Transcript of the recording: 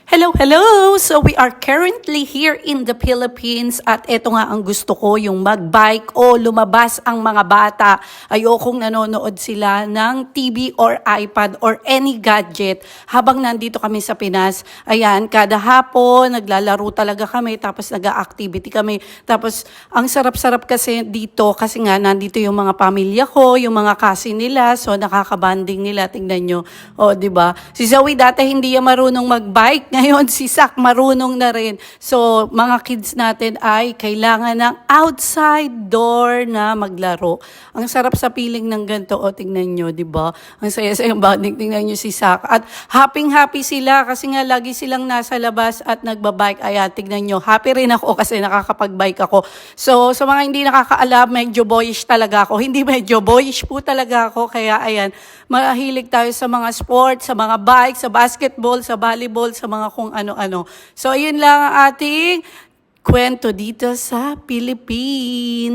Hello, hello! So we are currently here in the Philippines at eto nga ang gusto ko, yung mag-bike o lumabas ang mga bata. Ayokong nanonood sila ng TV or iPad or any gadget habang nandito kami sa Pinas. Ayan, kada hapon naglalaro talaga kami tapos nag-activity kami. Tapos ang sarap-sarap kasi dito kasi nga nandito yung mga pamilya ko, yung mga cousin nila, so nakakabanding nila. Tingnan nyo. O, di ba? Si Zoe dati hindi yan marunong mag-bike. Ngayon, si Sak marunong na rin. So, mga kids natin ay kailangan ng outside door na maglaro. Ang sarap sa piling ng ganito. O, tingnan nyo, di ba? Ang saya-saya yung bonding. Tingnan nyo si Sak. At happy-happy sila kasi nga lagi silang nasa labas at nagbabike. Ayan, tingnan nyo. Happy rin ako kasi nakakapag-bike ako. So, sa mga hindi nakakaalam, medyo boyish talaga ako. Hindi medyo boyish po talaga ako. Kaya, ayan, mahilig tayo sa mga sports, sa mga bike, sa basketball, sa volleyball, sa mga kung ano-ano. So, ayun lang ang ating kwento dito sa Philippines.